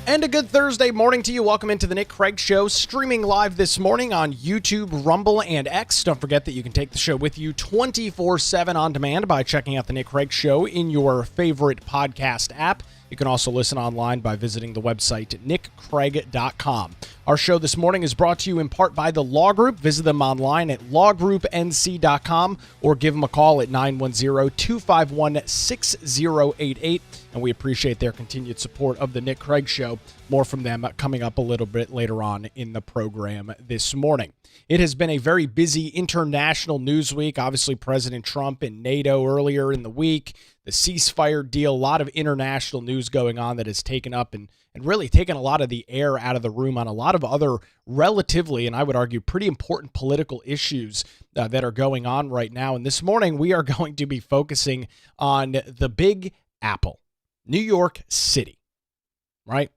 And a good Thursday morning to you. Welcome into the Nick Craig Show, streaming live this morning on YouTube, Rumble, and X. Don't forget that you can take the show with you 24/7 on demand by checking out the Nick Craig Show in your favorite podcast app. You can also listen online by visiting the website nickcraig.com. Our show this morning is brought to you in part by the Law Group. Visit them online at lawgroupnc.com or give them a call at 910-251-6088. And we appreciate their continued support of the Nick Craig Show. More from them coming up a little bit later on in the program this morning. It has been a very busy international news week. Obviously, President Trump and NATO earlier in the week, the ceasefire deal, a lot of international news going on that has taken up and really taken a lot of the air out of the room on a lot of other relatively, and I would argue, pretty important political issues that are going on right now. And this morning, we are going to be focusing on the Big Apple, New York City, right?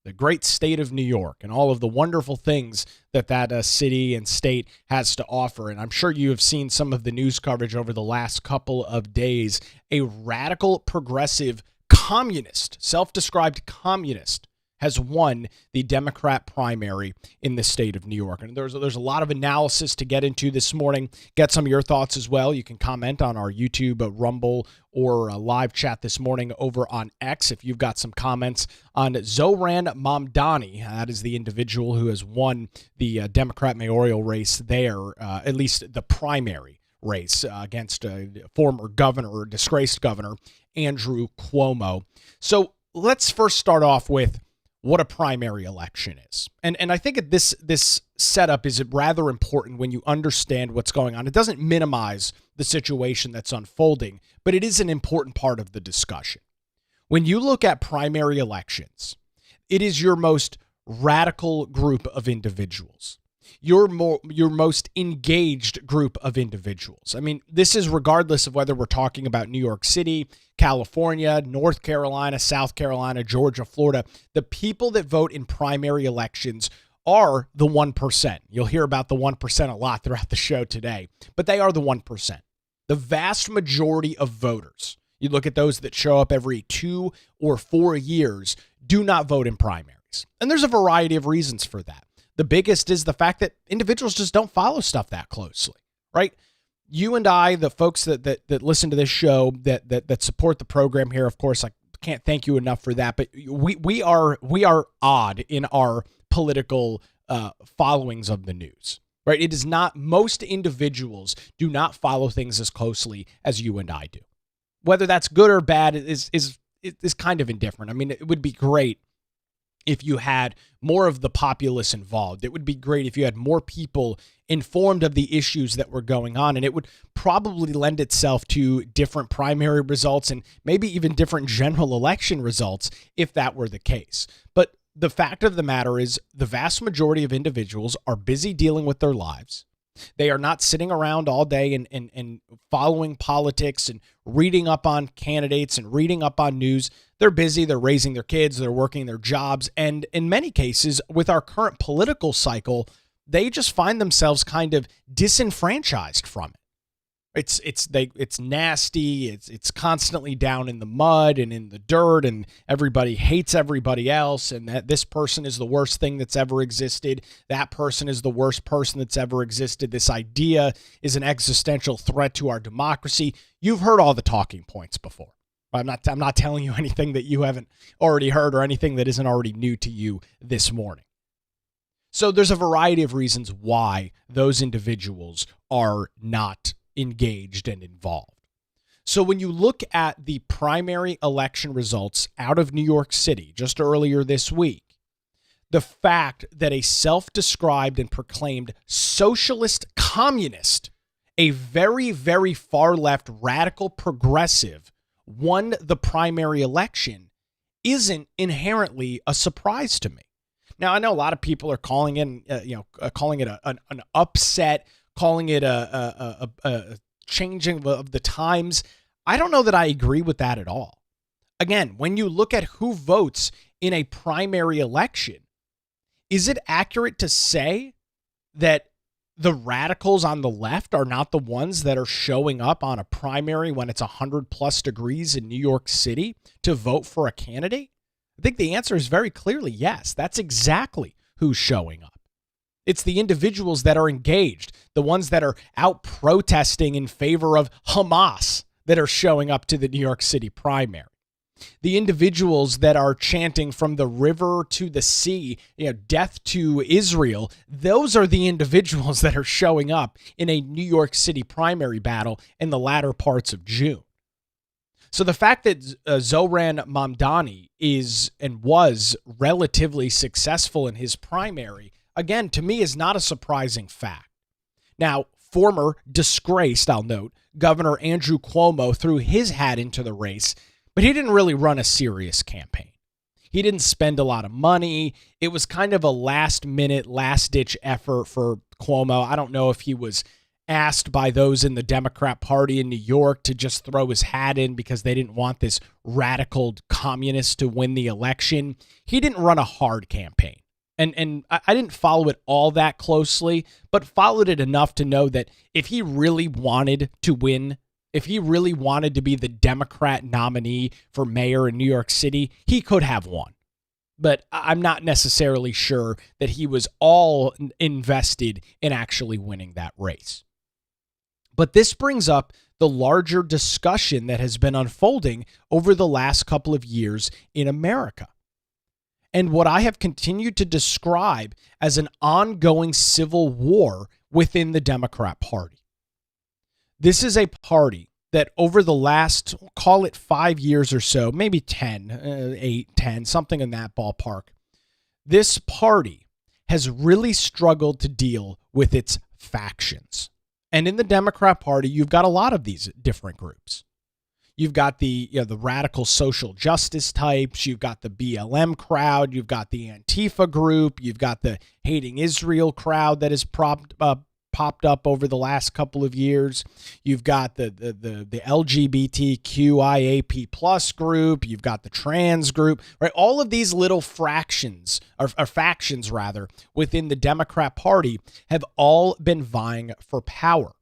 The great state of New York and all of the wonderful things that city and state has to offer. And I'm sure you have seen some of the news coverage over the last couple of days. A radical, progressive, communist, self-described communist, has won the Democrat primary in the state of New York. And there's a lot of analysis to get into this morning. Get some of your thoughts as well. You can comment on our YouTube, Rumble, or live chat this morning over on X if you've got some comments on Zohran Mamdani. That is the individual who has won the Democrat mayoral race there, at least the primary race against former governor, or disgraced governor, Andrew Cuomo. So let's first start off with what a primary election is. And I think this setup is rather important when you understand what's going on. It doesn't minimize the situation that's unfolding, but it is an important part of the discussion. When you look at primary elections, it is your most radical group of individuals, your most engaged group of individuals. I mean, this is regardless of whether we're talking about New York City, California, North Carolina, South Carolina, Georgia, Florida. The people that vote in primary elections are the 1%. You'll hear about the 1% a lot throughout the show today, but they are the 1%. The vast majority of voters, you look at those that show up every 2 or 4 years, do not vote in primaries. And there's a variety of reasons for that. The biggest is the fact that individuals just don't follow stuff that closely, right? You and I, the folks that listen to this show, that support the program here, of course, I can't thank you enough for that. But we are odd in our political followings of the news, right? It is not, most individuals do not follow things as closely as you and I do. Whether that's good or bad is kind of indifferent. I mean, it would be great if you had more of the populace involved. It would be great if you had more people informed of the issues that were going on, and it would probably lend itself to different primary results and maybe even different general election results if that were the case. But the fact of the matter is the vast majority of individuals are busy dealing with their lives. They are not sitting around all day and following politics and reading up on candidates and reading up on news. They're busy, they're raising their kids, they're working their jobs, and in many cases, with our current political cycle, they just find themselves kind of disenfranchised from it. It's nasty, it's constantly down in the mud and in the dirt, and everybody hates everybody else, and that this person is the worst thing that's ever existed, that person is the worst person that's ever existed, this idea is an existential threat to our democracy. You've heard all the talking points before. I'm not telling you anything that you haven't already heard or anything that isn't already new to you this morning. So there's a variety of reasons why those individuals are not engaged and involved. So when you look at the primary election results out of New York City just earlier this week, the fact that a self-described and proclaimed socialist communist, a very, very far left radical progressive, won the primary election isn't inherently a surprise to me. Now, I know a lot of people are calling it an upset, calling it a changing of the times. I don't know that I agree with that at all. Again, when you look at who votes in a primary election, is it accurate to say that the radicals on the left are not the ones that are showing up on a primary when it's 100 plus degrees in New York City to vote for a candidate? I think the answer is very clearly yes. That's exactly who's showing up. It's the individuals that are engaged, the ones that are out protesting in favor of Hamas that are showing up to the New York City primary. The individuals that are chanting from the river to the sea, death to Israel, those are the individuals that are showing up in a New York City primary battle in the latter parts of June. So the fact that Zohran Mamdani is and was relatively successful in his primary, again, to me is not a surprising fact. Now, former disgraced, I'll note, Governor Andrew Cuomo threw his hat into the race, but he didn't really run a serious campaign. He didn't spend a lot of money. It was kind of a last-minute, last-ditch effort for Cuomo. I don't know if he was asked by those in the Democrat Party in New York to just throw his hat in because they didn't want this radical communist to win the election. He didn't run a hard campaign. And I didn't follow it all that closely, but followed it enough to know that if he really wanted to win, if he really wanted to be the Democrat nominee for mayor in New York City, he could have won. But I'm not necessarily sure that he was all invested in actually winning that race. But this brings up the larger discussion that has been unfolding over the last couple of years in America, and what I have continued to describe as an ongoing civil war within the Democrat Party. This is a party that over the last, call it 5 years or so, maybe 10, 8, 10, something in that ballpark, this party has really struggled to deal with its factions. And in the Democrat Party, you've got a lot of these different groups. You've got the radical social justice types. You've got the BLM crowd. You've got the Antifa group. You've got the hating Israel crowd that has popped up over the last couple of years. You've got the LGBTQIAP plus group. You've got the trans group, right? All of these little factions rather within the Democrat Party have all been vying for power.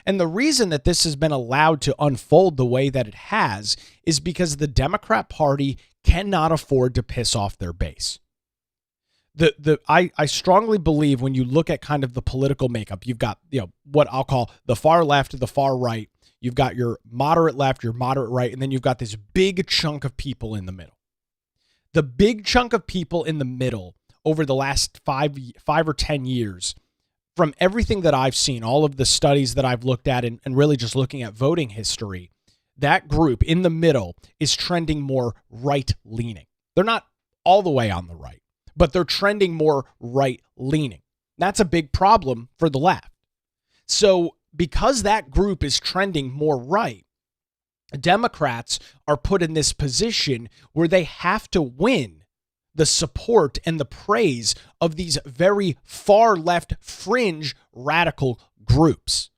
And the reason that this has been allowed to unfold the way that it has is because the Democrat Party cannot afford to piss off their base. I strongly believe when you look at kind of the political makeup, you've got, what I'll call the far left, the far right. You've got your moderate left, your moderate right, and then you've got this big chunk of people in the middle. The big chunk of people in the middle over the last 5 or 10 years, from everything that I've seen, all of the studies that I've looked at and really just looking at voting history, that group in the middle is trending more right-leaning. They're not all the way on the right, but they're trending more right-leaning. That's a big problem for the left. So because that group is trending more right, Democrats are put in this position where they have to win the support and the praise of these very far left fringe radical groups,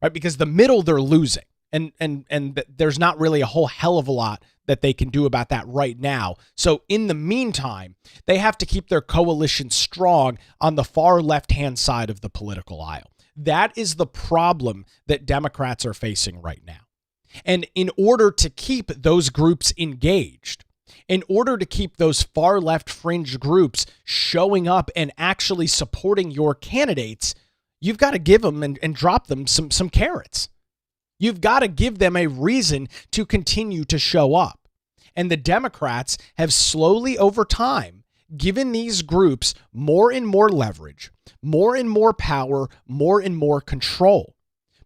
right? Because the middle they're losing, and there's not really a whole hell of a lot that they can do about that right now. So in the meantime, they have to keep their coalition strong on the far left-hand side of the political aisle. That is the problem that Democrats are facing right now. And in order to keep those groups engaged, in order to keep those far left fringe groups showing up and actually supporting your candidates, you've got to give them and drop them some carrots. You've got to give them a reason to continue to show up. And the Democrats have slowly over time given these groups more and more leverage, more and more power, more and more control.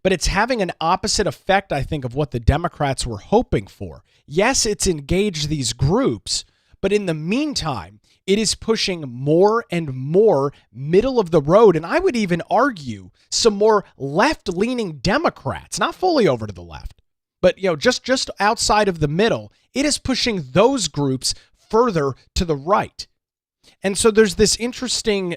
But it's having an opposite effect, I think, of what the Democrats were hoping for. Yes, it's engaged these groups, but in the meantime, it is pushing more and more middle of the road, and I would even argue some more left-leaning Democrats, not fully over to the left, but just outside of the middle. It is pushing those groups further to the right. And so there's this interesting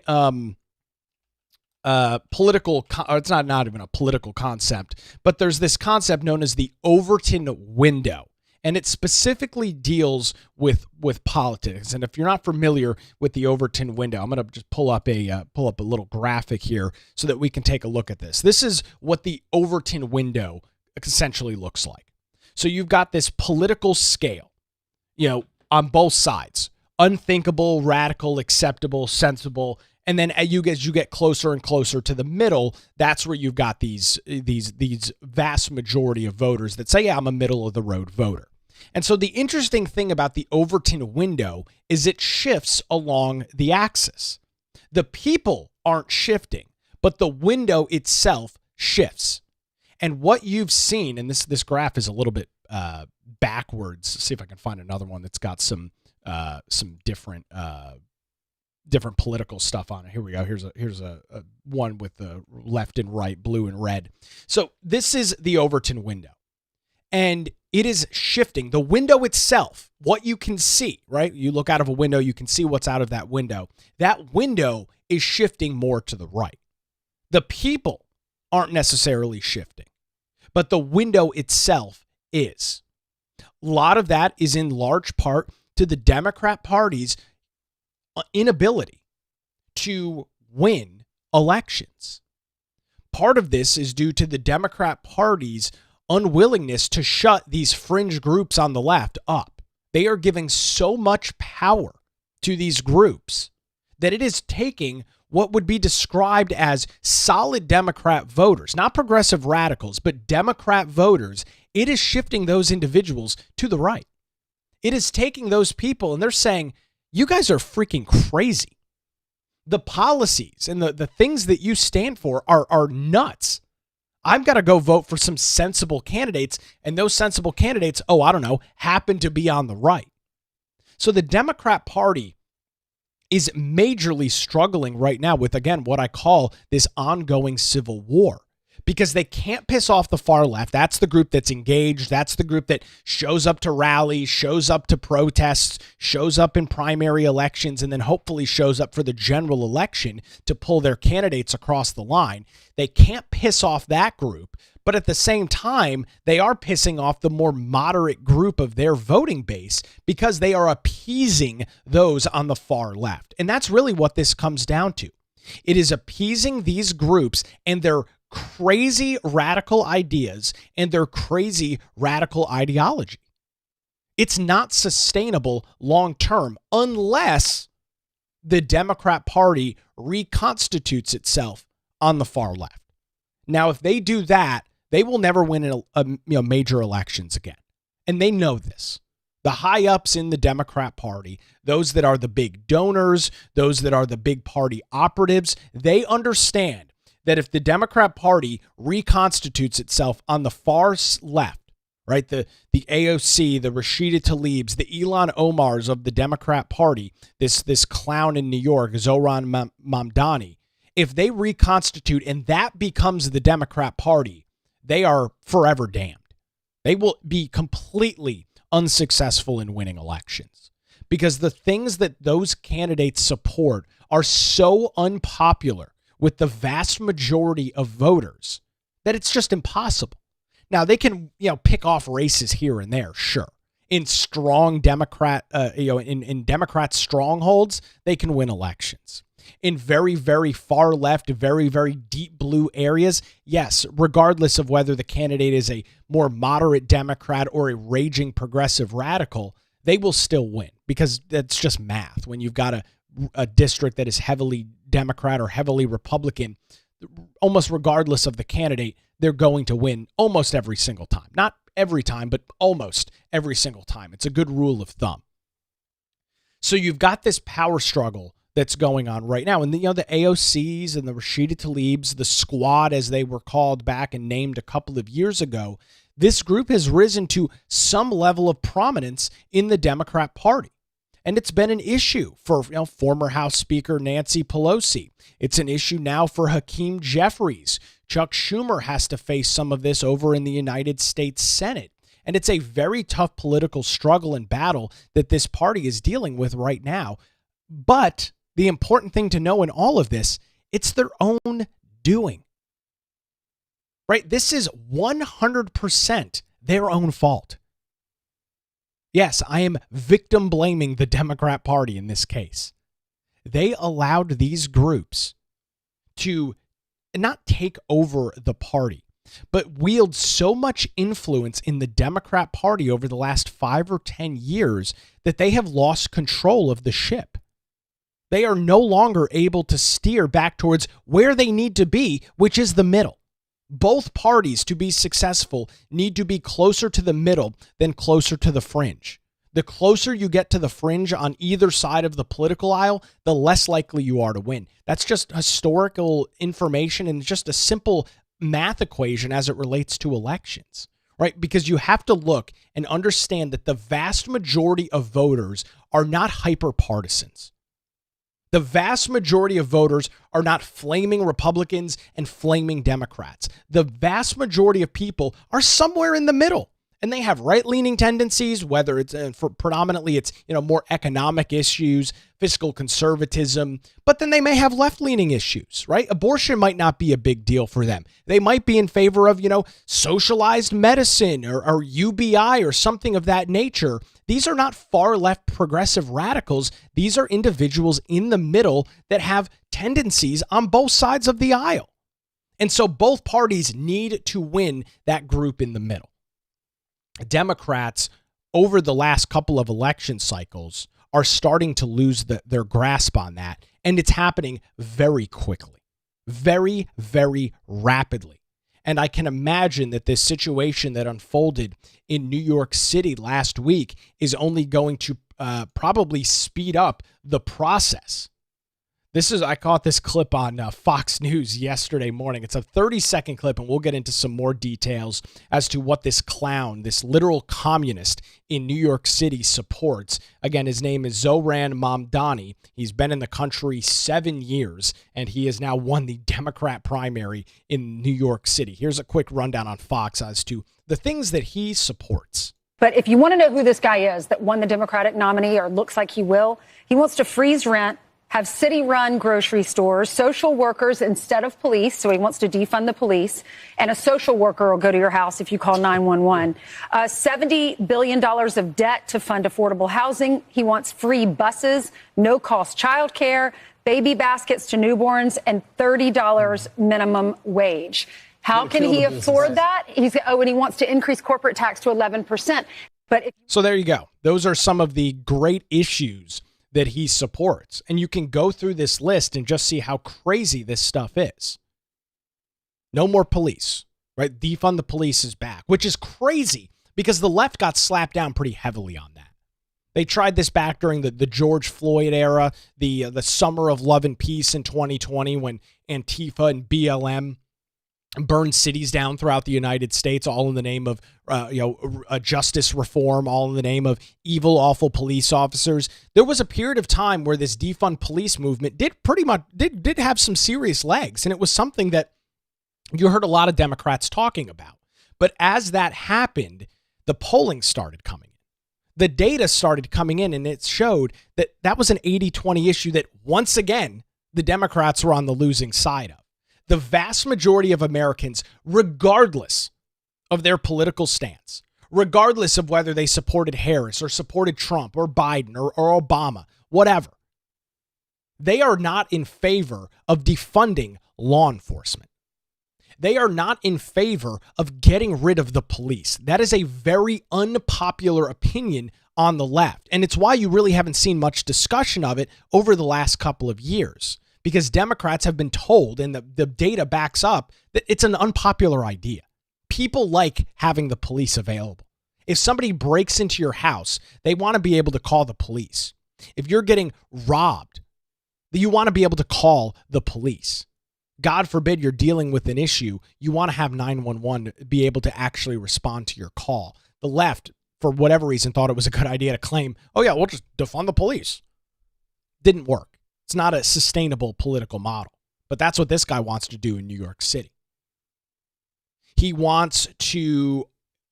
it's not even a political concept, but there's this concept known as the Overton window. And it specifically deals with politics. And if you're not familiar with the Overton window, I'm going to just pull up a little graphic here so that we can take a look at this. This is what the Overton window essentially looks like. So you've got this political scale. on both sides. Unthinkable, radical, acceptable, sensible. And then as you get closer and closer to the middle, that's where you've got these vast majority of voters that say, yeah, I'm a middle of the road voter. And so the interesting thing about the Overton window is it shifts along the axis. The people aren't shifting, but the window itself shifts. And what you've seen, and this graph is a little bit backwards. See if I can find another one that's got some different political stuff on it. Here we go. Here's a one with the left and right, blue and red. So this is the Overton window, and it is shifting. The window itself, what you can see, right? You look out of a window, you can see what's out of that window. That window is shifting more to the right. The people aren't necessarily shifting, but the window itself is. A lot of that is in large part to the Democrat Party's inability to win elections. Part of this is due to the Democrat Party's unwillingness to shut these fringe groups on the left up. They are giving so much power to these groups that it is taking what would be described as solid Democrat voters, not progressive radicals, but Democrat voters. It is shifting those individuals to the right. It is taking those people and they're saying, you guys are freaking crazy. The policies and the things that you stand for are nuts. I've got to go vote for some sensible candidates, and those sensible candidates, happen to be on the right. So the Democrat Party is majorly struggling right now with, again, what I call this ongoing civil war, because they can't piss off the far left. That's the group that's engaged. That's the group that shows up to rallies, shows up to protests, shows up in primary elections, and then hopefully shows up for the general election to pull their candidates across the line. They can't piss off that group, but at the same time, they are pissing off the more moderate group of their voting base because they are appeasing those on the far left. And that's really what this comes down to. It is appeasing these groups and their crazy radical ideas and their crazy radical ideology. It's not sustainable long term unless the Democrat Party reconstitutes itself on the far left. Now, if they do that, they will never win major elections again. And they know this. The high-ups in the Democrat Party, those that are the big donors, those that are the big party operatives, they understand that if the Democrat Party reconstitutes itself on the far left, right, the AOC, the Rashida Tlaibs, the Ilhan Omars of the Democrat Party, this clown in New York, Zohran Mamdani, if they reconstitute and that becomes the Democrat Party, they are forever damned. They will be completely unsuccessful in winning elections because the things that those candidates support are so unpopular with the vast majority of voters that it's just impossible. Now, they can, pick off races here and there, sure. In strong Democrat, in Democrat strongholds, they can win elections. In very, very far left, very, very deep blue areas, yes, regardless of whether the candidate is a more moderate Democrat or a raging progressive radical, they will still win because that's just math. When you've got a district that is heavily Democrat or heavily Republican, almost regardless of the candidate, they're going to win almost every single time. Not every time, but almost every single time. It's a good rule of thumb. So you've got this power struggle that's going on right now. And the AOCs and the Rashida Tlaibs, the squad as they were called back and named a couple of years ago, this group has risen to some level of prominence in the Democrat Party. And it's been an issue for former House Speaker Nancy Pelosi. It's an issue now for Hakeem Jeffries. Chuck Schumer has to face some of this over in the United States Senate. And it's a very tough political struggle and battle that this party is dealing with right now. But the important thing to know in all of this, it's their own doing. Right? This is 100% their own fault. Yes, I am victim blaming the Democrat Party in this case. They allowed these groups to not take over the party, but wield so much influence in the Democrat Party over the last 5 or 10 years that they have lost control of the ship. They are no longer able to steer back towards where they need to be, which is the middle. Both parties, to be successful, need to be closer to the middle than closer to the fringe. The closer you get to the fringe on either side of the political aisle, the less likely you are to win. That's just historical information and just a simple math equation as it relates to elections, right? Because you have to look and understand that the vast majority of voters are not hyper partisans. The vast majority of voters are not flaming Republicans and flaming Democrats. The vast majority of people are somewhere in the middle. And they have right-leaning tendencies, whether it's predominantly it's more economic issues, fiscal conservatism, but then they may have left-leaning issues, right? Abortion might not be a big deal for them. They might be in favor of, socialized medicine or UBI or something of that nature. These are not far-left progressive radicals. These are individuals in the middle that have tendencies on both sides of the aisle. And so both parties need to win that group in the middle. Democrats, over the last couple of election cycles, are starting to lose their grasp on that. And it's happening very quickly, very, very rapidly. And I can imagine that this situation that unfolded in New York City last week is only going to probably speed up the process. I caught this clip on Fox News yesterday morning. It's a 30-second clip, and we'll get into some more details as to what this clown, this literal communist in New York City supports. Again, his name is Zohran Mamdani. He's been in the country 7 years, and he has now won the Democrat primary in New York City. Here's a quick rundown on Fox as to the things that he supports. But if you want to know who this guy is that won the Democratic nominee, or looks like he will, he wants to freeze rent, have city-run grocery stores, social workers instead of police, so he wants to defund the police, and a social worker will go to your house if you call 911. $70 billion of debt to fund affordable housing. He wants free buses, no-cost childcare, baby baskets to newborns, and $30 minimum wage. How can he afford that? And he wants to increase corporate tax to 11%. So there you go. Those are some of the great issues that he supports. And you can go through this list and just see how crazy this stuff is. No more police, right? Defund the police is back, which is crazy because the left got slapped down pretty heavily on that. They tried this back during the George Floyd era, the summer of love and peace in 2020 when Antifa and BLM burned cities down throughout the United States, all in the name of justice reform, all in the name of evil, awful police officers. There was a period of time where this defund police movement did have some serious legs, and it was something that you heard a lot of Democrats talking about. But as that happened, the polling started coming in. The data started coming in, and it showed that that was an 80-20 issue that, once again, the Democrats were on the losing side of. The vast majority of Americans, regardless of their political stance, regardless of whether they supported Harris or supported Trump or Biden or Obama, whatever, they are not in favor of defunding law enforcement. They are not in favor of getting rid of the police. That is a very unpopular opinion on the left. And it's why you really haven't seen much discussion of it over the last couple of years. Because Democrats have been told, and the data backs up, that it's an unpopular idea. People like having the police available. If somebody breaks into your house, they want to be able to call the police. If you're getting robbed, you want to be able to call the police. God forbid you're dealing with an issue, you want to have 911 be able to actually respond to your call. The left, for whatever reason, thought it was a good idea to claim, oh yeah, we'll just defund the police. Didn't work. It's not a sustainable political model, but that's what this guy wants to do in New York City. He wants to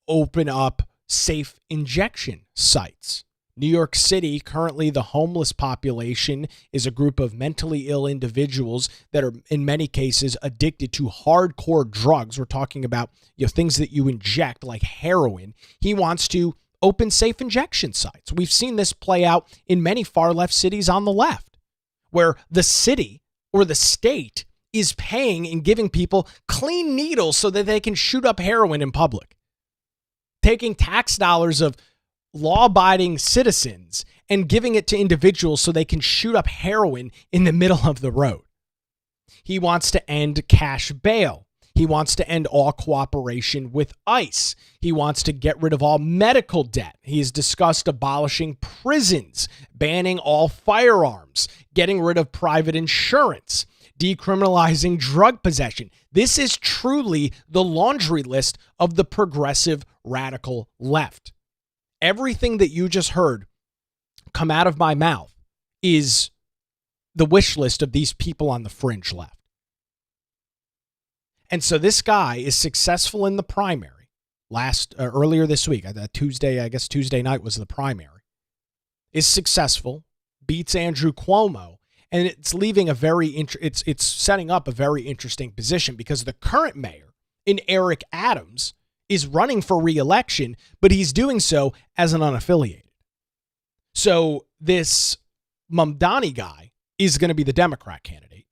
open up safe injection sites. New York City, currently the homeless population is a group of mentally ill individuals that are in many cases addicted to hardcore drugs. We're talking about things that you inject like heroin. He wants to open safe injection sites. We've seen this play out in many far left cities on the left, where the city or the state is paying and giving people clean needles so that they can shoot up heroin in public. Taking tax dollars of law-abiding citizens and giving it to individuals so they can shoot up heroin in the middle of the road. He wants to end cash bail. He wants to end all cooperation with ICE. He wants to get rid of all medical debt. He has discussed abolishing prisons, banning all firearms, getting rid of private insurance, decriminalizing drug possession. This is truly the laundry list of the progressive radical left. Everything that you just heard come out of my mouth is the wish list of these people on the fringe left. And so this guy is successful in the primary earlier this week. Tuesday night was the primary. Is successful, beats Andrew Cuomo, and it's leaving it's setting up a very interesting position because the current mayor in Eric Adams is running for re-election, but he's doing so as an unaffiliated. So this Mamdani guy is going to be the Democrat candidate.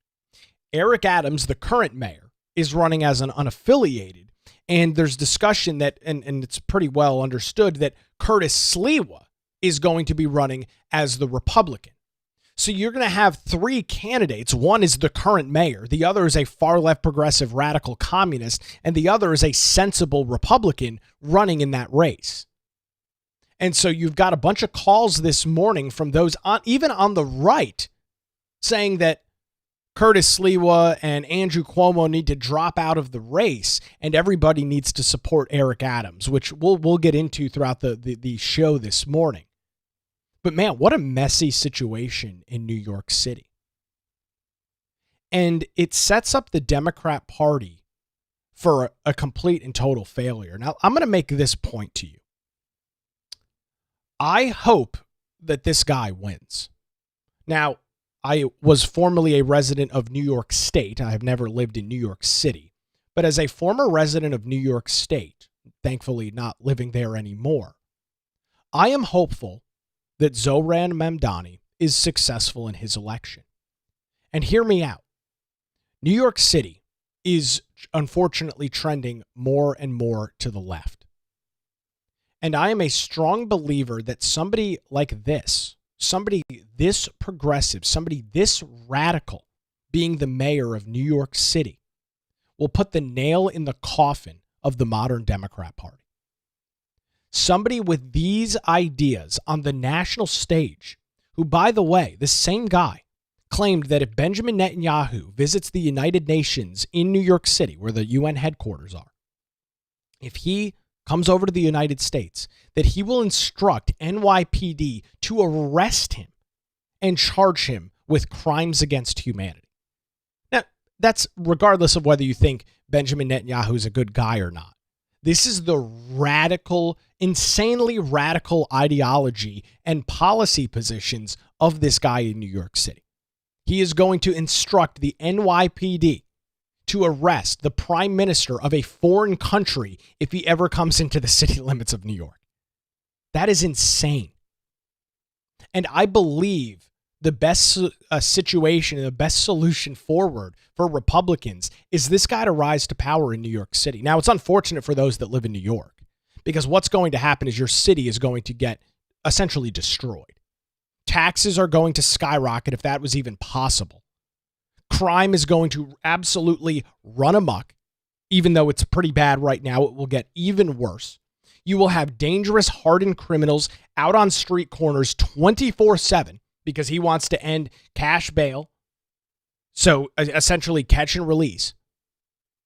Eric Adams, the current mayor, is running as an unaffiliated. And there's discussion that, and it's pretty well understood, that Curtis Sliwa is going to be running as the Republican. So you're going to have three candidates. One is the current mayor. The other is a far left progressive radical communist. And the other is a sensible Republican running in that race. And so you've got a bunch of calls this morning from those even on the right saying that Curtis Sliwa and Andrew Cuomo need to drop out of the race and everybody needs to support Eric Adams, which we'll get into throughout the show this morning. But man, what a messy situation in New York City. And it sets up the Democrat Party for a complete and total failure. Now, I'm going to make this point to you. I hope that this guy wins. Now, I was formerly a resident of New York State. I have never lived in New York City. But as a former resident of New York State, thankfully not living there anymore, I am hopeful that Zohran Mamdani is successful in his election. And hear me out. New York City is unfortunately trending more and more to the left. And I am a strong believer that somebody like this, somebody this progressive, somebody this radical being the mayor of New York City will put the nail in the coffin of the modern Democrat Party. Somebody with these ideas on the national stage, who, by the way, the same guy claimed that if Benjamin Netanyahu visits the United Nations in New York City, where the UN headquarters are, if he comes over to the United States, that he will instruct NYPD to arrest him and charge him with crimes against humanity. Now, that's regardless of whether you think Benjamin Netanyahu is a good guy or not. This is the radical, insanely radical ideology and policy positions of this guy in New York City. He is going to instruct the NYPD to arrest the prime minister of a foreign country if he ever comes into the city limits of New York. That is insane. And I believe the best situation and the best solution forward for Republicans is this guy to rise to power in New York City. Now, it's unfortunate for those that live in New York, because what's going to happen is your city is going to get essentially destroyed. Taxes are going to skyrocket if that was even possible. Crime is going to absolutely run amok, even though it's pretty bad right now. It will get even worse. You will have dangerous, hardened criminals out on street corners 24/7 because he wants to end cash bail. So essentially catch and release.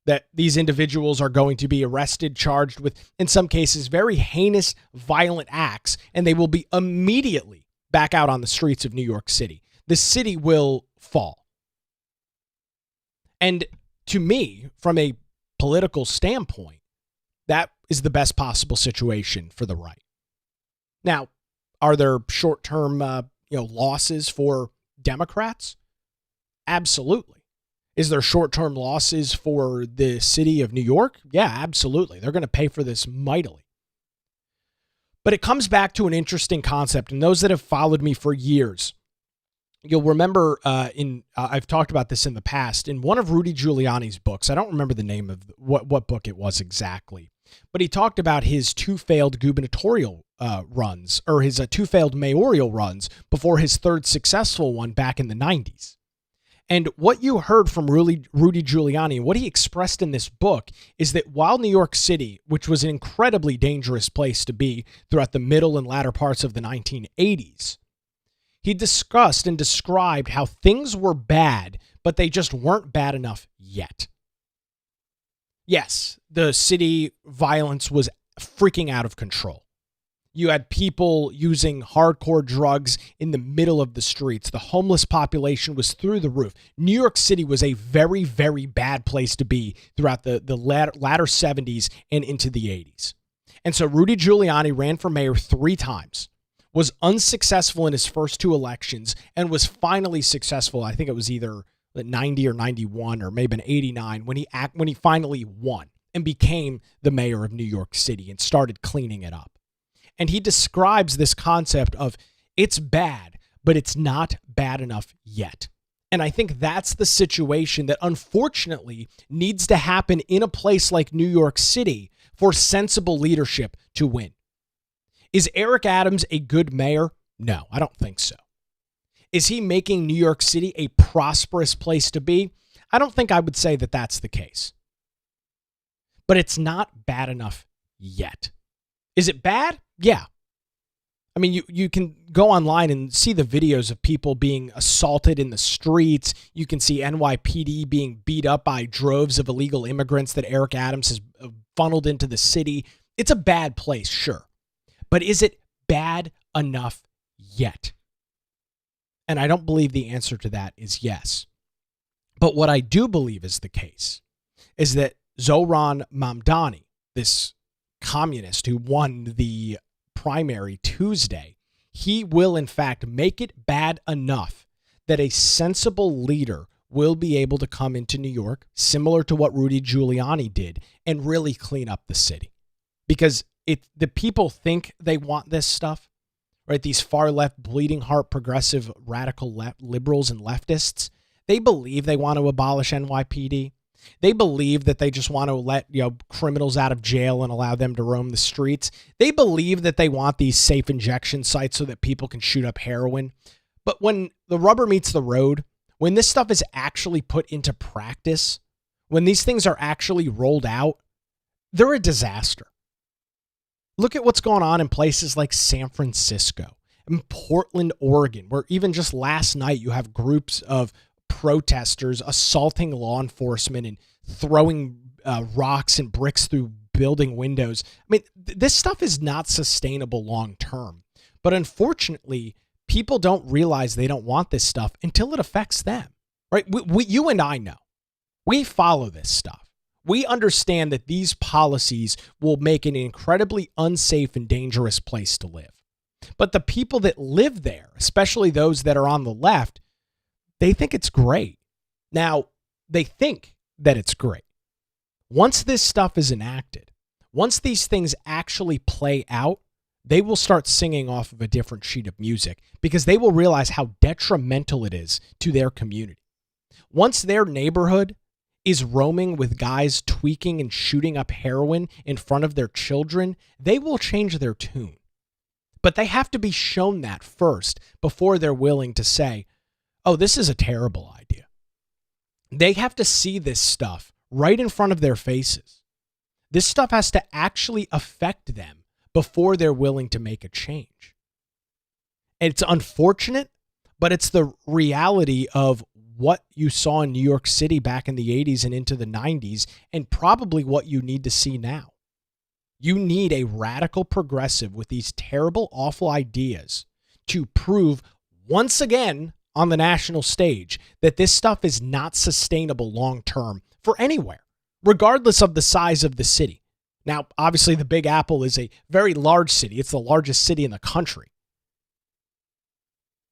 That these individuals are going to be arrested, charged with, in some cases, very heinous, violent acts, and they will be immediately back out on the streets of New York City. The city will fall. And to me, from a political standpoint, that is the best possible situation for the right. Now, are there short-term losses for Democrats? Absolutely. Is there short-term losses for the city of New York? Yeah, absolutely. They're going to pay for this mightily. But it comes back to an interesting concept, and those that have followed me for years You'll remember I've talked about this in the past in one of Rudy Giuliani's books. I don't remember the name of what book it was exactly, but he talked about his two failed gubernatorial runs, or his two failed mayoral runs before his third successful one back in the 90s. And what you heard from Rudy Giuliani and what he expressed in this book is that while New York City, which was an incredibly dangerous place to be throughout the middle and latter parts of the 1980s, he discussed and described how things were bad, but they just weren't bad enough yet. Yes, the city violence was freaking out of control. You had people using hardcore drugs in the middle of the streets. The homeless population was through the roof. New York City was a very, very bad place to be throughout the latter 70s and into the 80s. And so Rudy Giuliani ran for mayor 3 times, was unsuccessful in his first 2 elections, and was finally successful. I think it was either 90 or 91 or maybe an 89 when he finally won and became the mayor of New York City and started cleaning it up. And he describes this concept of it's bad, but it's not bad enough yet. And I think that's the situation that unfortunately needs to happen in a place like New York City for sensible leadership to win. Is Eric Adams a good mayor? No, I don't think so. Is he making New York City a prosperous place to be? I don't think I would say that that's the case. But it's not bad enough yet. Is it bad? Yeah. I mean, you can go online and see the videos of people being assaulted in the streets. You can see NYPD being beat up by droves of illegal immigrants that Eric Adams has funneled into the city. It's a bad place, sure. But is it bad enough yet? And I don't believe the answer to that is yes. But what I do believe is the case is that Zohran Mamdani, this communist who won the primary Tuesday, he will in fact make it bad enough that a sensible leader will be able to come into New York, similar to what Rudy Giuliani did, and really clean up the city. Because the people think they want this stuff, right? These far left, bleeding heart, progressive, radical liberals and leftists, they believe they want to abolish NYPD. They believe that they just want to let criminals out of jail and allow them to roam the streets. They believe that they want these safe injection sites so that people can shoot up heroin. But when the rubber meets the road, when this stuff is actually put into practice, when these things are actually rolled out, they're a disaster. Look at what's going on in places like San Francisco and Portland, Oregon, where even just last night you have groups of protesters assaulting law enforcement and throwing rocks and bricks through building windows. I mean, this stuff is not sustainable long term. But unfortunately, people don't realize they don't want this stuff until it affects them, right? You and I know. We follow this stuff. We understand that these policies will make it an incredibly unsafe and dangerous place to live. But the people that live there, especially those that are on the left, they think it's great. Now, they think that it's great. Once this stuff is enacted, once these things actually play out, they will start singing off of a different sheet of music because they will realize how detrimental it is to their community. Once their neighborhood is roaming with guys tweaking and shooting up heroin in front of their children, they will change their tune. But they have to be shown that first before they're willing to say, oh, this is a terrible idea. They have to see this stuff right in front of their faces. This stuff has to actually affect them before they're willing to make a change. And it's unfortunate, but it's the reality of what you saw in New York City back in the 80s and into the 90s, and probably what you need to see now. You need a radical progressive with these terrible, awful ideas to prove once again on the national stage that this stuff is not sustainable long term for anywhere, regardless of the size of the city. Now, obviously, the Big Apple is a very large city. It's the largest city in the country.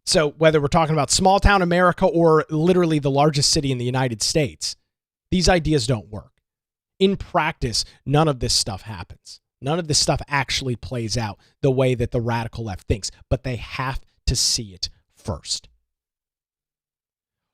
So whether we're talking about small town America or literally the largest city in the United States, these ideas don't work. In practice, none of this stuff happens. None of this stuff actually plays out the way that the radical left thinks, but they have to see it first.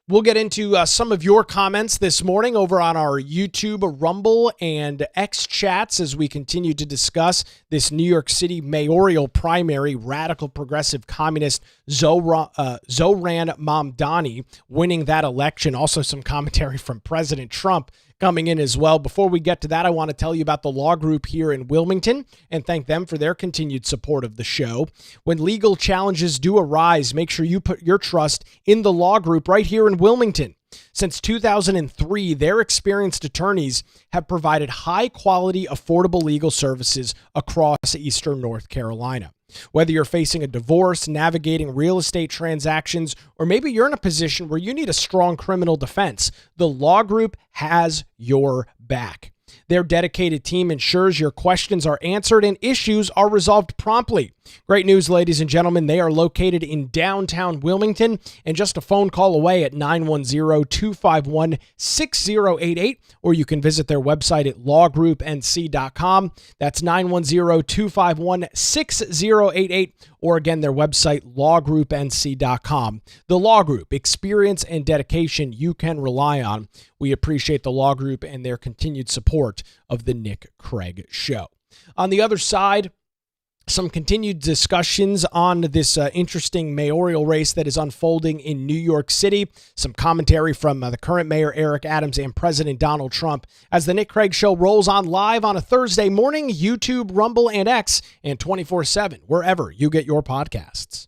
We'll get into some of your comments this morning over on our YouTube, Rumble, and X chats as we continue to discuss this New York City mayoral primary. Radical progressive communist Zohran Mamdani winning that election. Also some commentary from President Trump coming in as well. Before we get to that, I want to tell you about the law group here in Wilmington and thank them for their continued support of the show. When legal challenges do arise, make sure you put your trust in the law group right here in Wilmington. Since 2003, their experienced attorneys have provided high-quality, affordable legal services across eastern North Carolina. Whether you're facing a divorce, navigating real estate transactions, or maybe you're in a position where you need a strong criminal defense, the law group has your back. Their dedicated team ensures your questions are answered and issues are resolved promptly. Great news, ladies and gentlemen. They are located in downtown Wilmington and just a phone call away at 910-251-6088, or you can visit their website at lawgroupnc.com. That's 910-251-6088, or again, their website, lawgroupnc.com. The Law Group, experience and dedication you can rely on. We appreciate the Law Group and their continued support of the Nick Craig Show. On the other side, some continued discussions on this interesting mayoral race that is unfolding in New York City. Some commentary from the current mayor, Eric Adams, and President Donald Trump as the Nick Craig Show rolls on live on a Thursday morning, YouTube, Rumble, and X, and 24/7, wherever you get your podcasts.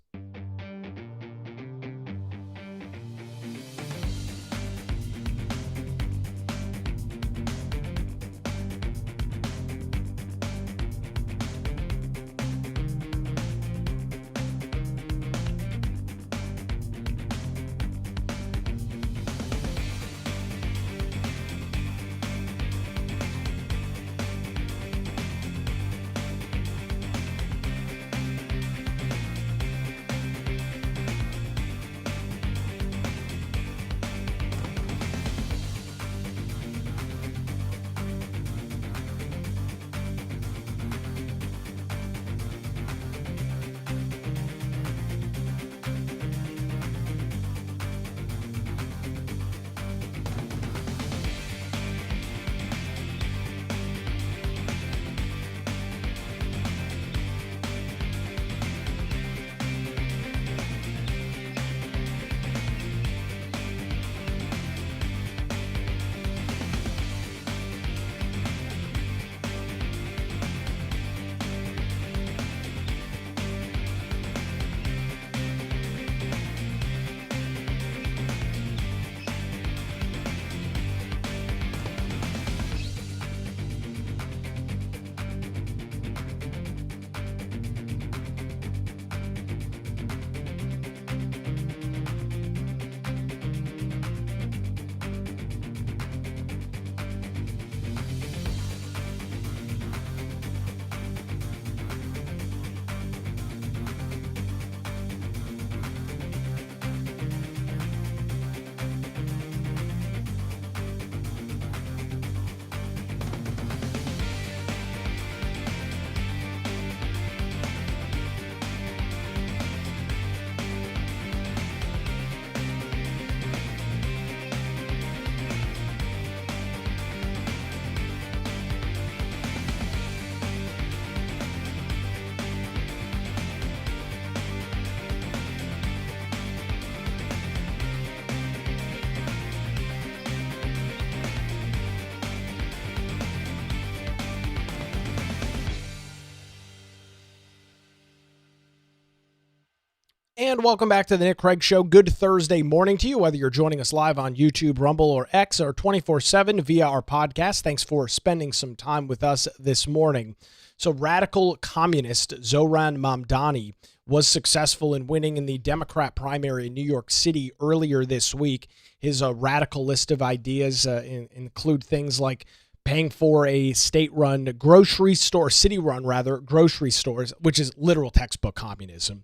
And welcome back to the Nick Craig Show. Good Thursday morning to you, whether you're joining us live on YouTube, Rumble, or X, or 24/7 via our podcast. Thanks for spending some time with us this morning. So radical communist Zohran Mamdani was successful in winning in the Democrat primary in New York City earlier this week. His radical list of ideas include things like paying for a state-run grocery store, city-run rather, grocery stores, which is literal textbook communism.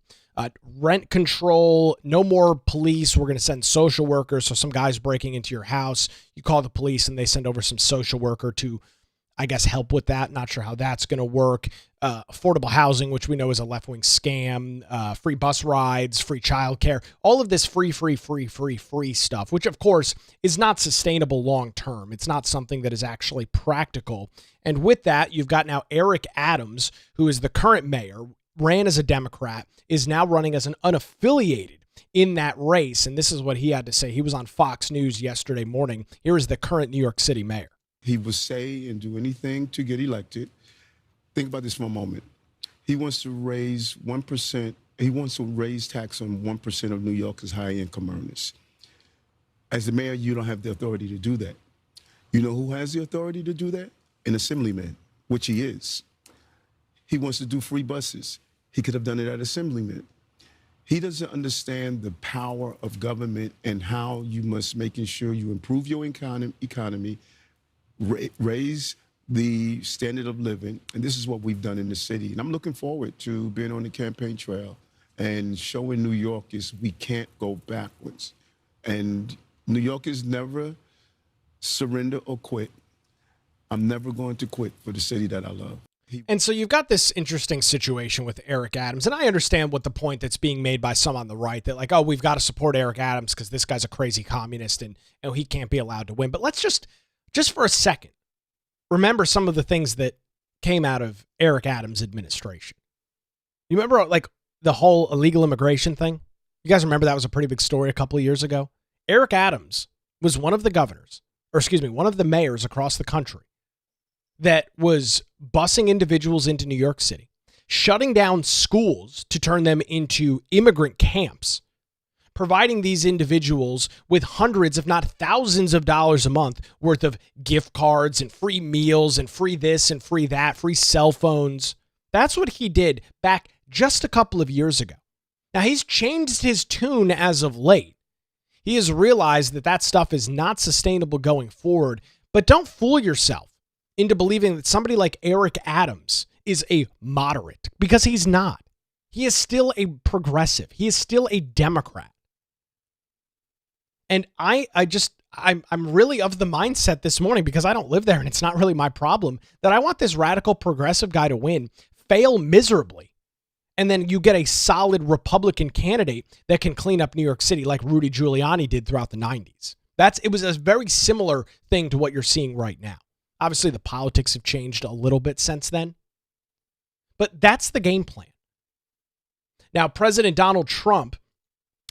Rent control, no more police. We're going to send social workers. So some guy's breaking into your house. You call the police and they send over some social worker to I guess, help with that. Not sure how that's going to work. Affordable housing, which we know is a left-wing scam, free bus rides, free childcare, all of this free stuff, which of course is not sustainable long-term. It's not something that is actually practical. And with that, you've got now Eric Adams, who is the current mayor, ran as a Democrat, is now running as an unaffiliated in that race. And this is what he had to say. He was on Fox News yesterday morning. Here is the current New York City mayor. He will say and do anything to get elected. Think about this for a moment. He wants to raise 1%. He wants to raise tax on 1% of New Yorkers' high-income earners. As the mayor, you don't have the authority to do that. You know who has the authority to do that? An assemblyman, which he is. He wants to do free buses. He could have done it at assemblyman. He doesn't understand the power of government and how you must making sure you improve your economy, raise the standard of living, and this is what we've done in the city. And I'm looking forward to being on the campaign trail and showing New Yorkers we can't go backwards. And New Yorkers never surrender or quit. I'm never going to quit for the city that I love. And so you've got this interesting situation with Eric Adams, and I understand what the point that's being made by some on the right, that like, oh, we've got to support Eric Adams because this guy's a crazy communist and he can't be allowed to win. But let's just for a second, remember some of the things that came out of Eric Adams' administration. You remember like the whole illegal immigration thing? You guys remember that was a pretty big story a couple of years ago? Eric Adams was one of the mayors across the country that was busing individuals into New York City, shutting down schools to turn them into immigrant camps, providing these individuals with hundreds, if not thousands of dollars a month worth of gift cards and free meals and free this and free that, free cell phones. That's what he did back just a couple of years ago. Now, he's changed his tune as of late. He has realized that that stuff is not sustainable going forward, but don't fool yourself into believing that somebody like Eric Adams is a moderate, because he's not. He is still a progressive. He is still a Democrat. And I'm really of the mindset this morning, because I don't live there and it's not really my problem, that I want this radical progressive guy to win, fail miserably, and then you get a solid Republican candidate that can clean up New York City like Rudy Giuliani did throughout the 90s. It was a very similar thing to what you're seeing right now. Obviously, the politics have changed a little bit since then, but that's the game plan. Now, President Donald Trump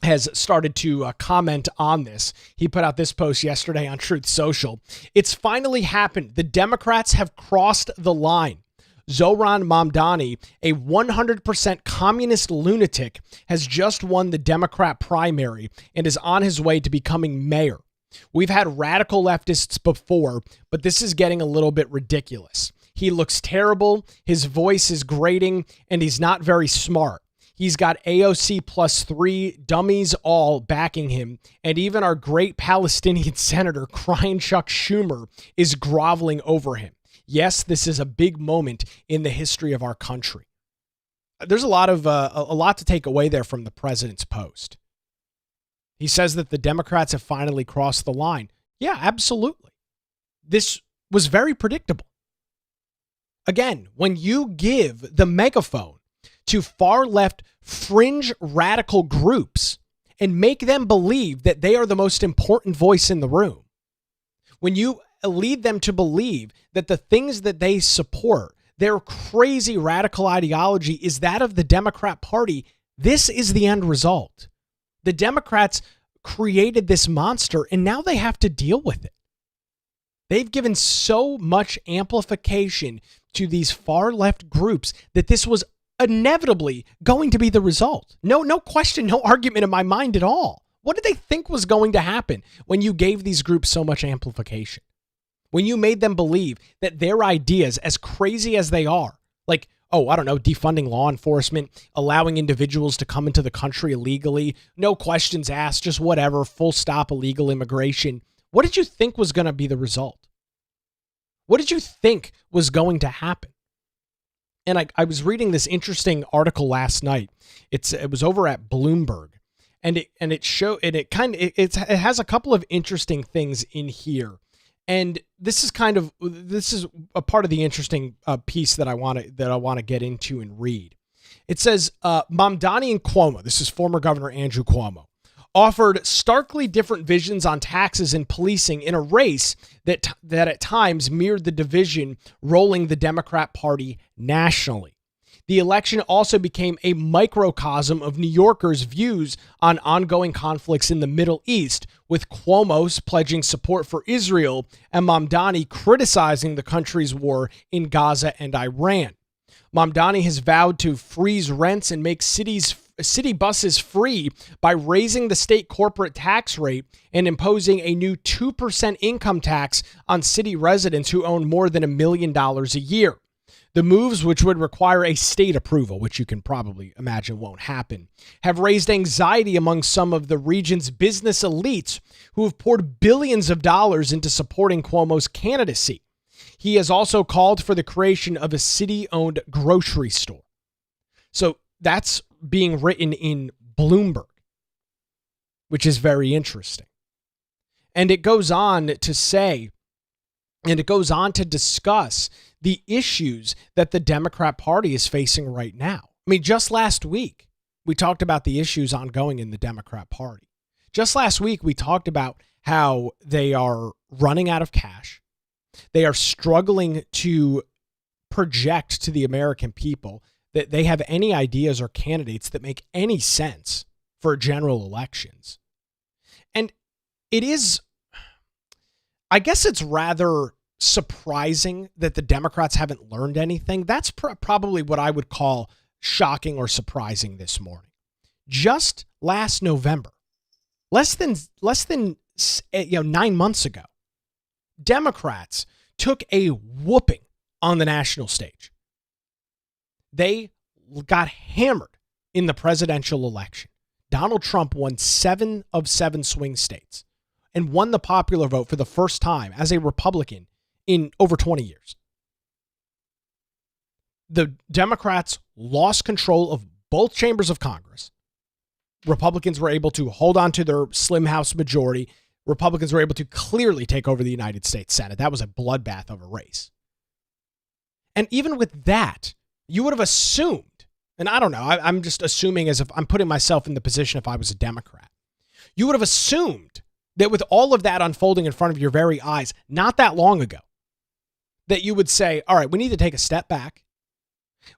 has started to comment on this. He put out this post yesterday on Truth Social. It's finally happened. The Democrats have crossed the line. Zohran Mamdani, a 100% communist lunatic, has just won the Democrat primary and is on his way to becoming mayor. We've had radical leftists before, but this is getting a little bit ridiculous. He looks terrible, his voice is grating, and he's not very smart. He's got AOC +3 dummies all backing him, and even our great Palestinian senator, crying Chuck Schumer, is groveling over him. Yes, this is a big moment in the history of our country. There's a lot to take away there from the president's post. He says that the Democrats have finally crossed the line. Yeah, absolutely. This was very predictable. Again, when you give the megaphone to far left fringe radical groups and make them believe that they are the most important voice in the room, when you lead them to believe that the things that they support, their crazy radical ideology, is that of the Democrat Party, this is the end result. The Democrats created this monster, and now they have to deal with it. They've given so much amplification to these far left groups that this was inevitably going to be the result. No question, no argument in my mind at all. What did they think was going to happen when you gave these groups so much amplification? When you made them believe that their ideas, as crazy as they are, like, defunding law enforcement, allowing individuals to come into the country illegally, no questions asked, just whatever, full stop illegal immigration. What did you think was going to be the result? What did you think was going to happen? And I was reading this interesting article last night. It was over at Bloomberg, and it has a couple of interesting things in here. And this is a part of the interesting piece that I want to get into and read. It says Mamdani and Cuomo, this is former Governor Andrew Cuomo, offered starkly different visions on taxes and policing in a race that at times mirrored the division rolling the Democrat Party nationally. The election also became a microcosm of New Yorkers' views on ongoing conflicts in the Middle East, with Cuomo pledging support for Israel and Mamdani criticizing the country's war in Gaza and Iran. Mamdani has vowed to freeze rents and make city buses free by raising the state corporate tax rate and imposing a new 2% income tax on city residents who own more than $1 million a year. The moves, which would require a state approval, which you can probably imagine won't happen, have raised anxiety among some of the region's business elites who have poured billions of dollars into supporting Cuomo's candidacy. He has also called for the creation of a city-owned grocery store. So that's being written in Bloomberg, which is very interesting. And it goes on to say, and it goes on to discuss the issues that the Democrat Party is facing right now. I mean, just last week, we talked about the issues ongoing in the Democrat Party. Just last week, we talked about how they are running out of cash. They are struggling to project to the American people that they have any ideas or candidates that make any sense for general elections. And it is, I guess it's rather surprising that the Democrats haven't learned anything. That's probably what I would call shocking or surprising this morning. Just last November, less than 9 months ago, Democrats took a whooping on the national stage. They got hammered in the presidential election. Donald Trump won 7 of 7 swing states and won the popular vote for the first time as a Republican in over 20 years. The Democrats lost control of both chambers of Congress. Republicans were able to hold on to their slim House majority. Republicans were able to clearly take over the United States Senate. That was a bloodbath of a race. And even with that, you would have assumed, and I don't know, I'm just assuming as if I'm putting myself in the position if I was a Democrat. You would have assumed that with all of that unfolding in front of your very eyes, not that long ago, that you would say, all right, we need to take a step back.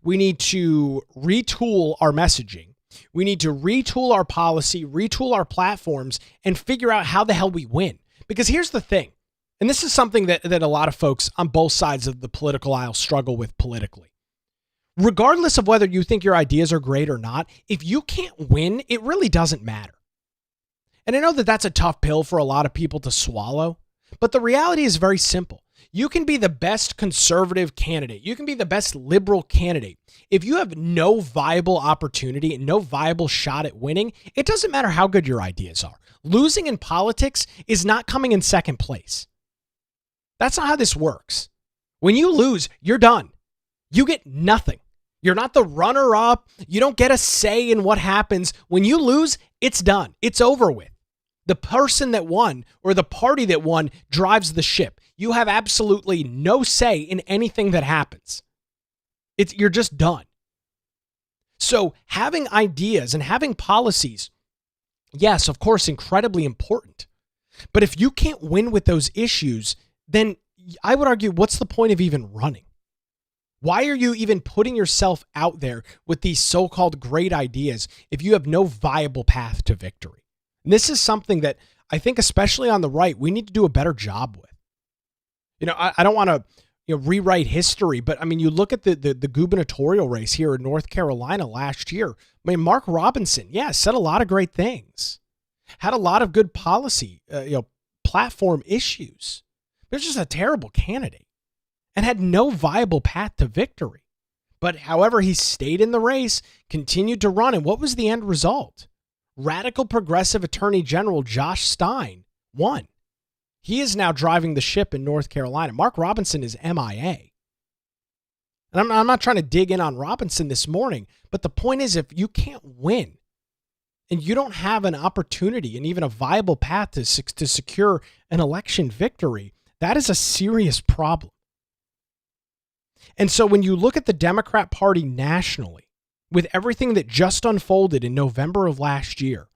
We need to retool our messaging. We need to retool our policy, retool our platforms, and figure out how the hell we win. Because here's the thing, and this is something that a lot of folks on both sides of the political aisle struggle with politically. Regardless of whether you think your ideas are great or not, if you can't win, it really doesn't matter. And I know that that's a tough pill for a lot of people to swallow, but the reality is very simple. You can be the best conservative candidate. You can be the best liberal candidate. If you have no viable opportunity and no viable shot at winning, it doesn't matter how good your ideas are. Losing in politics is not coming in second place. That's not how this works. When you lose, you're done. You get nothing. You're not the runner-up. You don't get a say in what happens. When you lose, it's done. It's over with. The person that won or the party that won drives the ship. You have absolutely no say in anything that happens. You're just done. So having ideas and having policies, yes, of course, incredibly important. But if you can't win with those issues, then I would argue, what's the point of even running? Why are you even putting yourself out there with these so-called great ideas if you have no viable path to victory? And this is something that I think, especially on the right, we need to do a better job with. You know, I don't want to rewrite history, but I mean, you look at the gubernatorial race here in North Carolina last year. I mean, Mark Robinson, said a lot of great things, had a lot of good policy, platform issues. But was just a terrible candidate and had no viable path to victory. But however, he stayed in the race, continued to run, and what was the end result? Radical progressive Attorney General Josh Stein won. He is now driving the ship in North Carolina. Mark Robinson is MIA. And I'm not trying to dig in on Robinson this morning, but the point is, if you can't win and you don't have an opportunity and even a viable path to secure an election victory, That is a serious problem. And so when you look at the Democrat Party nationally, with everything that just unfolded in November of last year,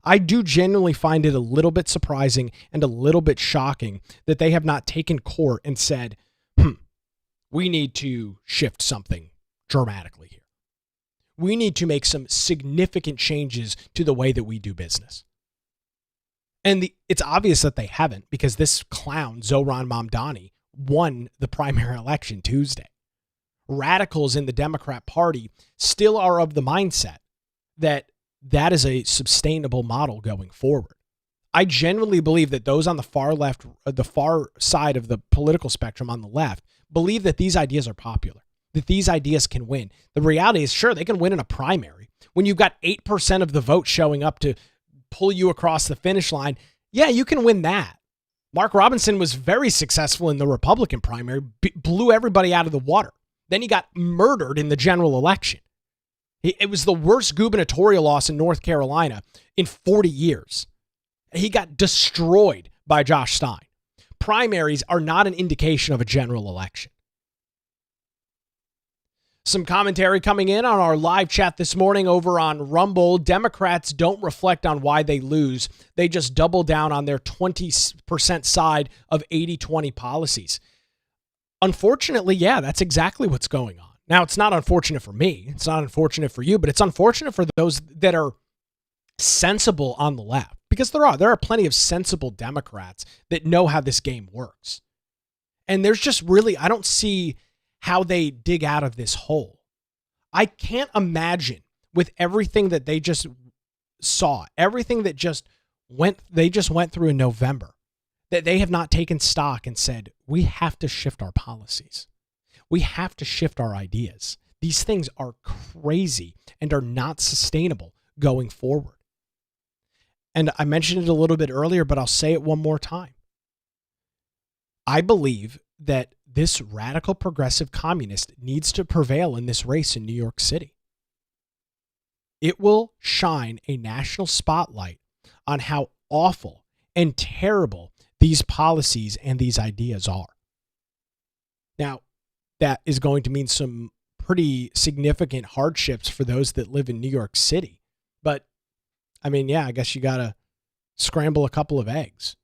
I do genuinely find it a little bit surprising and a little bit shocking that they have not taken court and said, we need to shift something dramatically here. We need to make some significant changes to the way that we do business. And it's obvious that they haven't, because this clown, Zohran Mamdani, won the primary election Tuesday. Radicals in the Democrat Party still are of the mindset that that is a sustainable model going forward. I genuinely believe that those on the far left, the far side of the political spectrum on the left, believe that these ideas are popular, that these ideas can win. The reality is, sure, they can win in a primary. When you've got 8% of the vote showing up to pull you across the finish line, yeah, you can win that. Mark Robinson was very successful in the Republican primary, blew everybody out of the water. Then he got murdered in the general election. It was the worst gubernatorial loss in North Carolina in 40 years. He got destroyed by Josh Stein. Primaries are not an indication of a general election. Some commentary coming in on our live chat this morning over on Rumble. Democrats don't reflect on why they lose. They just double down on their 20% side of 80-20 policies. Unfortunately, yeah, that's exactly what's going on. Now, it's not unfortunate for me. It's not unfortunate for you, but it's unfortunate for those that are sensible on the left, because there are plenty of sensible Democrats that know how this game works. And there's just really, I don't see how they dig out of this hole. I can't imagine, with everything that they just saw, everything that they just went through in November, that they have not taken stock and said, we have to shift our policies. We have to shift our ideas. These things are crazy and are not sustainable going forward. And I mentioned it a little bit earlier, but I'll say it one more time. I believe that this radical progressive communist needs to prevail in this race in New York City. It will shine a national spotlight on how awful and terrible these policies and these ideas are. Now, that is going to mean some pretty significant hardships for those that live in New York City. But, I mean, yeah, I guess you got to scramble a couple of eggs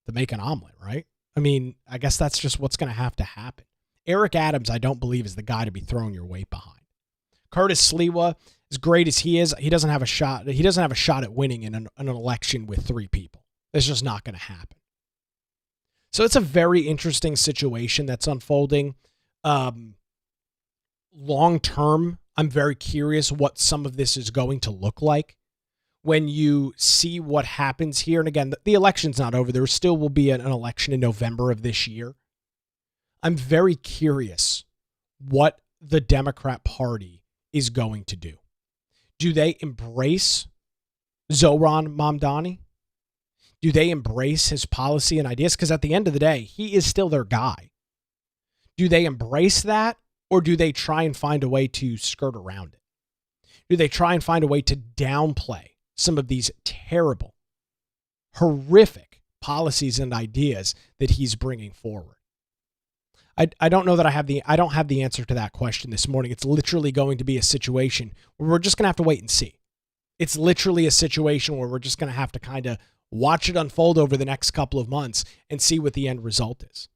to make an omelet, right? I mean, I guess that's just what's going to happen. Eric Adams, I don't believe, is the guy to be throwing your weight behind. Curtis Sliwa, as great as he is, he doesn't have a shot. He doesn't have a shot at winning in an election with 3 people. It's just not going to happen. So it's a very interesting situation that's unfolding. Long term, I'm very curious what some of this is going to look like when you see what happens here. And again, the election's not over. There still will be an election in November of this year. I'm very curious what the Democrat Party is going to do. Do they embrace Zohran Mamdani? Do they embrace his policy and ideas? Because at the end of the day, he is still their guy. Do they embrace that, or do they try and find a way to skirt around it? Do they try and find a way to downplay some of these terrible, horrific policies and ideas that he's bringing forward? I don't know that I don't have the answer to that question this morning. It's literally going to be a situation where we're just going to have to wait and see. It's literally a situation where we're just going to have to kind of watch it unfold over the next couple of months and see what the end result is.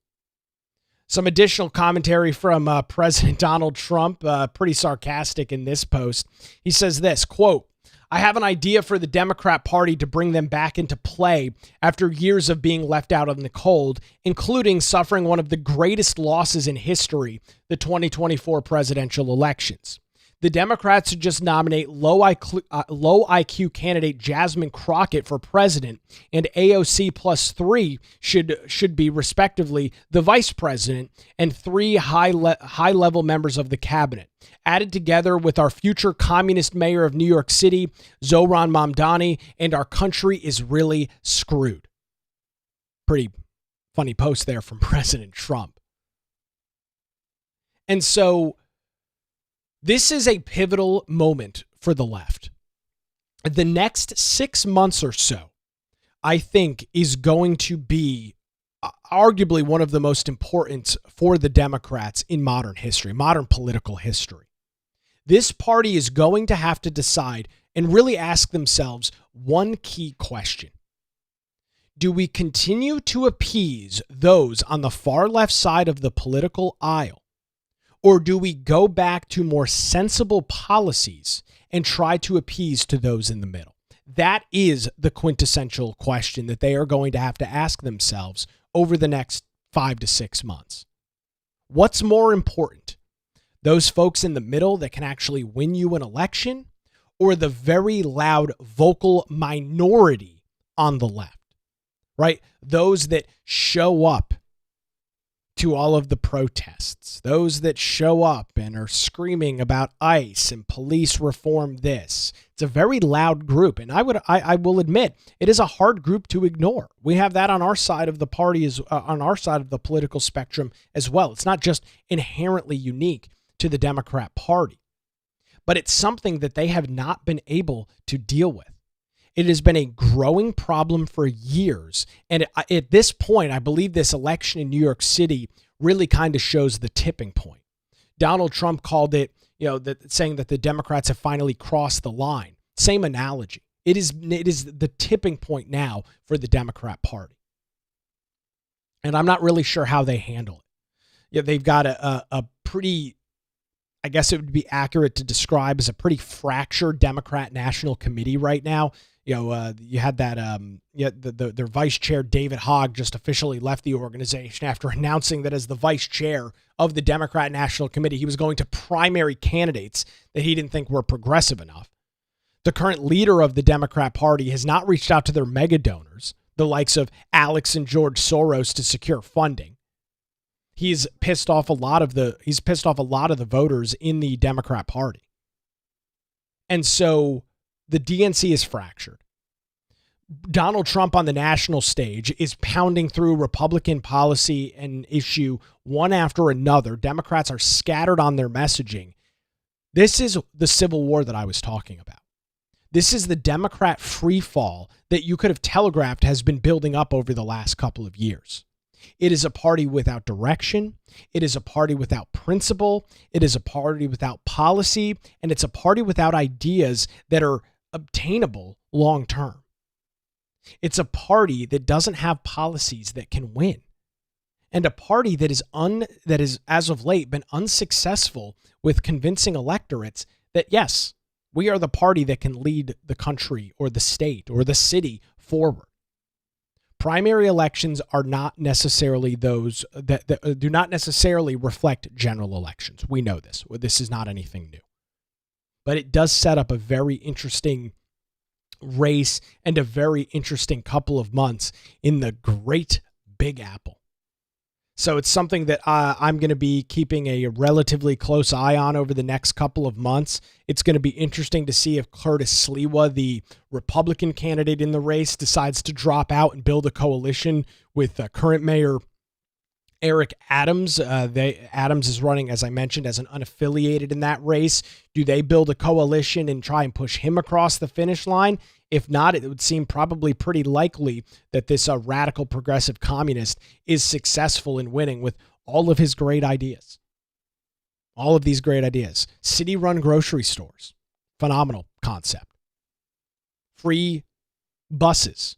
Some additional commentary from President Donald Trump, pretty sarcastic in this post. He says this, quote, "I have an idea for the Democrat Party to bring them back into play after years of being left out in the cold, including suffering one of the greatest losses in history, the 2024 presidential elections. The Democrats should just nominate low IQ candidate Jasmine Crockett for president, and AOC plus 3 should be respectively the vice president and 3 high-level members of the cabinet. Added together with our future communist mayor of New York City, Zohran Mamdani, and our country is really screwed." Pretty funny post there from President Trump. And so this is a pivotal moment for the left. The next 6 months or so, I think, is going to be arguably one of the most important for the Democrats in modern history, modern political history. This party is going to have to decide and really ask themselves one key question. Do we continue to appease those on the far left side of the political aisle, or do we go back to more sensible policies and try to appease to those in the middle? That is the quintessential question that they are going to have to ask themselves over the next 5 to 6 months. What's more important? Those folks in the middle that can actually win you an election, or the very loud vocal minority on the left, right? Those that show up to all of the protests, those that show up and are screaming about ICE and police reform this. It's a very loud group, and I will admit it is a hard group to ignore. We have that on our side of the party, on our side of the political spectrum as well. It's not just inherently unique to the Democrat Party, but it's something that they have not been able to deal with. It has been a growing problem for years. And at this point, I believe this election in New York City really kind of shows the tipping point. Donald Trump called it, saying that the Democrats have finally crossed the line. Same analogy. It is the tipping point now for the Democrat Party. And I'm not really sure how they handle it. Yeah, they've got a pretty, I guess it would be accurate to describe as a pretty fractured Democrat National Committee right now. You had that, their vice chair, David Hogg, just officially left the organization after announcing that as the vice chair of the Democrat National Committee, he was going to primary candidates that he didn't think were progressive enough. The current leader of the Democrat Party has not reached out to their mega donors, the likes of Alex and George Soros, to secure funding. He's pissed off a lot of the voters in the Democrat Party. And so the DNC is fractured. Donald Trump on the national stage is pounding through Republican policy and issue one after another. Democrats are scattered on their messaging. This is the civil war that I was talking about. This is the Democrat free fall that you could have telegraphed has been building up over the last couple of years. It is a party without direction. It is a party without principle. It is a party without policy. And it's a party without ideas that are obtainable long term. It's a party that doesn't have policies that can win, and a party that is as of late been unsuccessful with convincing electorates that yes, we are the party that can lead the country or the state or the city forward. Primary elections are not necessarily those that do not necessarily reflect general elections. We know this. This is not anything new. But it does set up a very interesting race and a very interesting couple of months in the great Big Apple. So it's something that I'm going to be keeping a relatively close eye on over the next couple of months. It's going to be interesting to see if Curtis Sliwa, the Republican candidate in the race, decides to drop out and build a coalition with current mayor Eric Adams. Adams is running, as I mentioned, as an unaffiliated in that race. Do they build a coalition and try and push him across the finish line? If not, it would seem probably pretty likely that this radical progressive communist is successful in winning with all of his great ideas. All of these great ideas. City-run grocery stores. Phenomenal concept. Free buses.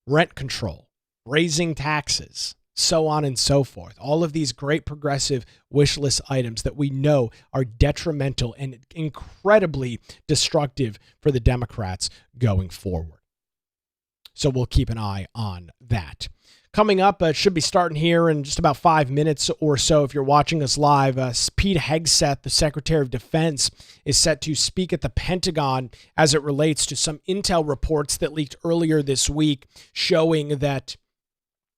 Rent control. Raising taxes, so on and so forth. All of these great progressive wish list items that we know are detrimental and incredibly destructive for the Democrats going forward. So we'll keep an eye on that. Coming up, it should be starting here in just about 5 minutes or so. If you're watching us live, Pete Hegseth, the Secretary of Defense, is set to speak at the Pentagon as it relates to some intel reports that leaked earlier this week showing that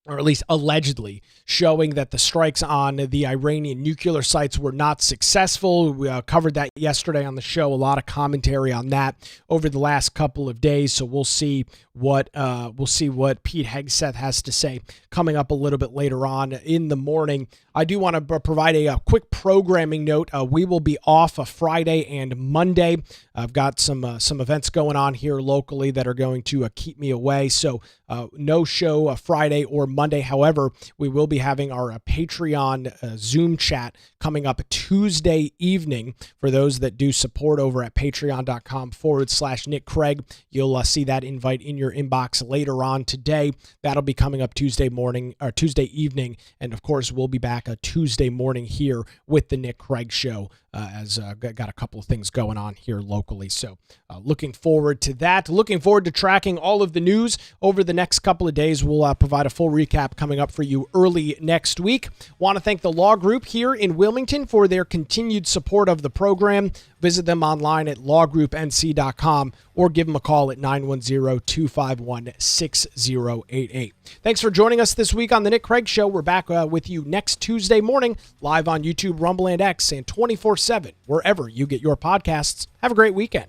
or at least allegedly, showing that the strikes on the Iranian nuclear sites were not successful. We covered that yesterday on the show. A lot of commentary on that over the last couple of days. So we'll see what Pete Hegseth has to say coming up a little bit later on in the morning. I do want to provide a quick programming note. We will be off a Friday and Monday. I've got some events going on here locally that are going to keep me away. So no show Friday or Monday. However, we will be having our Patreon Zoom chat coming up Tuesday evening. For those that do support over at patreon.com/Nick Craig, you'll see that invite in your inbox later on today. That'll be coming up Tuesday morning or Tuesday evening. And of course, we'll be back a Tuesday morning here with the Nick Craig Show, as got a couple of things going on here locally. So looking forward to that. Looking forward to tracking all of the news over the next couple of days. We'll provide a full recap coming up for you early next week. Want to thank the Law Group here in Wilmington for their continued support of the program. Visit them online at lawgroupnc.com or give them a call at 910-251-6088. Thanks for joining us this week on The Nick Craig Show. We're back with you next Tuesday morning, live on YouTube, Rumble, and X, and 24/7, wherever you get your podcasts. Have a great weekend.